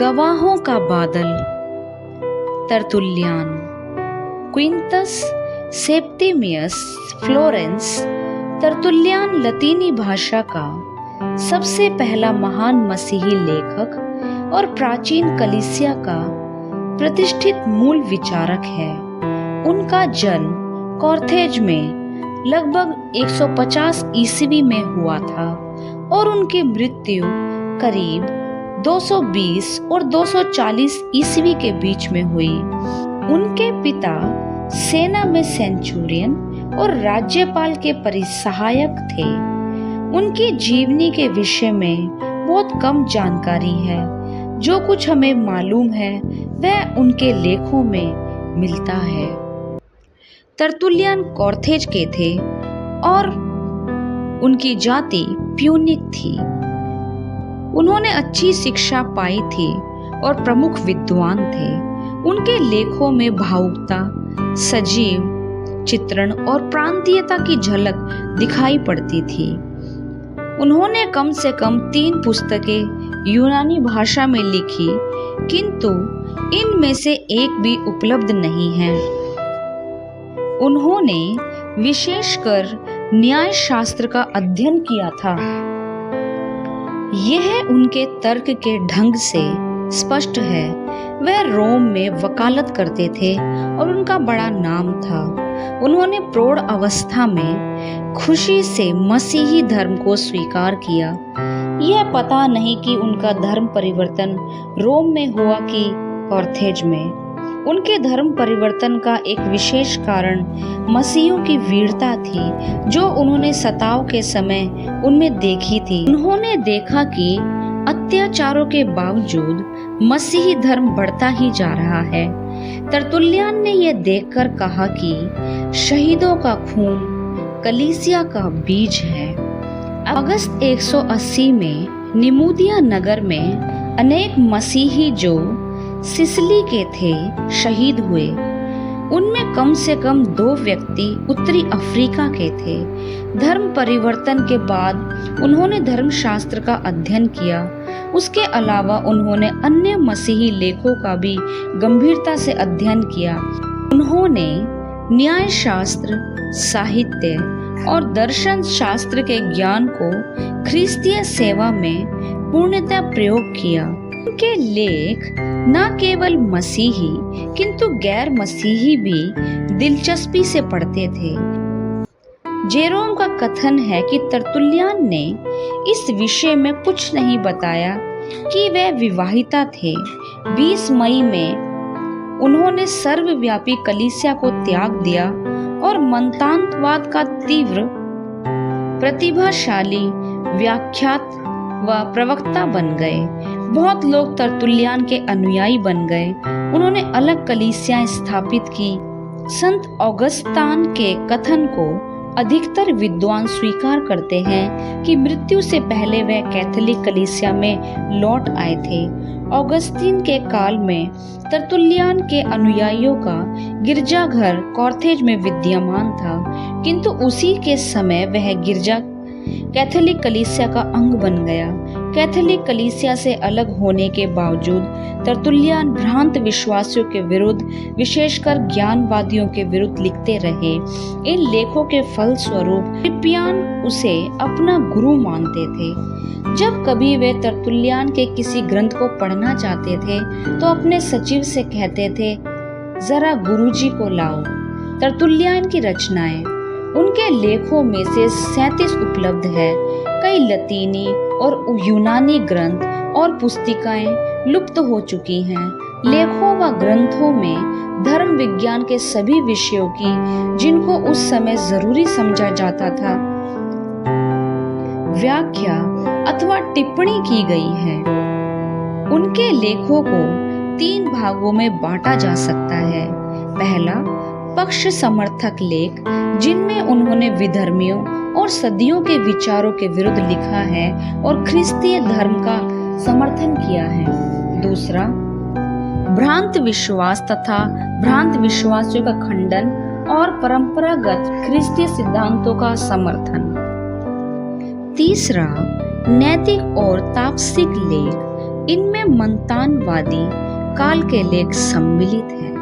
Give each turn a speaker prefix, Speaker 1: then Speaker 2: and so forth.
Speaker 1: गवाहों का बादल, तरतुल्यान। क्विंटस सेप्टिमियस फ्लोरेंस तरतुल्यान लतीनी भाषा का सबसे पहला महान मसीही लेखक और प्राचीन कलीसिया का प्रतिष्ठित मूल विचारक है। उनका जन्म कॉर्थेज में लगभग 150 ईस्वी में हुआ था और उनकी मृत्यु करीब 220 और 240 ईस्वी के बीच में हुई। उनके पिता सेना में सेंचुरियन और राज्यपाल के परिसहायक थे। उनकी जीवनी के विषय में बहुत कम जानकारी है। जो कुछ हमें मालूम है वह उनके लेखों में मिलता है। तरतुल्यान कॉर्थेज के थे और उनकी जाति प्यूनिक थी। उन्होंने अच्छी शिक्षा पाई थी और प्रमुख विद्वान थे। उनके लेखों में भावुकता, सजीव चित्रण और प्रांतीयता की झलक दिखाई पड़ती थी। उन्होंने कम से कम 3 पुस्तकें यूनानी भाषा में लिखी, किंतु इनमें से एक भी उपलब्ध नहीं है। उन्होंने विशेषकर न्याय शास्त्र का अध्ययन किया था। यह उनके तर्क के ढंग से स्पष्ट है। वह रोम में वकालत करते थे और उनका बड़ा नाम था। उन्होंने प्रौढ़ अवस्था में खुशी से मसीही धर्म को स्वीकार किया। यह पता नहीं कि उनका धर्म परिवर्तन रोम में हुआ कि कॉर्थेज में। उनके धर्म परिवर्तन का एक विशेष कारण मसीहियों की वीरता थी जो उन्होंने सताव के समय उनमें देखी थी। उन्होंने देखा कि अत्याचारों के बावजूद मसीही धर्म बढ़ता ही जा रहा है। तरतुल्यान ने यह देखकर कहा कि शहीदों का खून कलीसिया का बीज है। अगस्त 180 में निमूदिया नगर में अनेक मसीही जो सिसिली के थे शहीद हुए। उनमें कम से कम 2 व्यक्ति उत्तरी अफ्रीका के थे। धर्म परिवर्तन के बाद उन्होंने धर्मशास्त्र का अध्ययन किया। उसके अलावा उन्होंने अन्य मसीही लेखों का भी गंभीरता से अध्ययन किया। उन्होंने न्याय शास्त्र, साहित्य और दर्शन शास्त्र के ज्ञान को ख्रिस्तीय सेवा में पूर्णतः प्रयोग किया। उनके लेख न केवल मसीही किंतु गैर मसीही भी दिलचस्पी से पढ़ते थे। जेरोम का कथन है कि तरतुल्यान ने इस विषय में कुछ नहीं बताया कि वे विवाहिता थे। 20 मई में उन्होंने सर्वव्यापी कलीसिया को त्याग दिया और मंतांतवाद का तीव्र प्रतिभाशाली व्याख्यात व प्रवक्ता बन गए। बहुत लोग तरतुल्यान के अनुयायी बन गए। उन्होंने अलग कलीसियाएं स्थापित की। संत ऑगस्तान के कथन को अधिकतर विद्वान स्वीकार करते हैं कि मृत्यु से पहले वह कैथोलिक कलीसिया में लौट आए थे। ऑगस्टीन के काल में तरतुल्यान के अनुयायियों का गिरजाघर कॉर्थेज में विद्यमान था, किंतु उसी के समय वह गिरजा कैथोलिक कलीसिया का अंग बन गया। कैथोलिक कलीसिया से अलग होने के बावजूद तरतुल्यान भ्रांत विश्वासियों के विरुद्ध, विशेषकर ज्ञानवादियों के विरुद्ध लिखते रहे। इन लेखों के फलस्वरूप फिलिपियन उसे अपना गुरु मानते थे। जब कभी वे तरतुल्यान के किसी ग्रंथ को पढ़ना चाहते थे तो अपने सचिव से कहते थे, जरा गुरुजी को लाओ। तरतुल्यान की रचनाएं, उनके लेखों में से 37 उपलब्ध है। कई लतीनी और यूनानी ग्रंथ और पुस्तिकाएं लुप्त हो चुकी हैं। लेखों व ग्रंथों में धर्म विज्ञान के सभी विषयों की, जिनको उस समय जरूरी समझा जाता था, व्याख्या अथवा टिप्पणी की गई है। उनके लेखों को 3 भागों में बांटा जा सकता है। पहला, पक्ष समर्थक लेख, जिनमें उन्होंने विधर्मियों और सदियों के विचारों के विरुद्ध लिखा है और ख्रिस्तीय धर्म का समर्थन किया है। दूसरा, भ्रांत विश्वास तथा भ्रांत विश्वासियों का खंडन और परंपरागत ख्रिस्तीय सिद्धांतों का समर्थन। तीसरा, नैतिक और तापसिक लेख, इनमें मंतानवादी काल के लेख सम्मिलित हैं।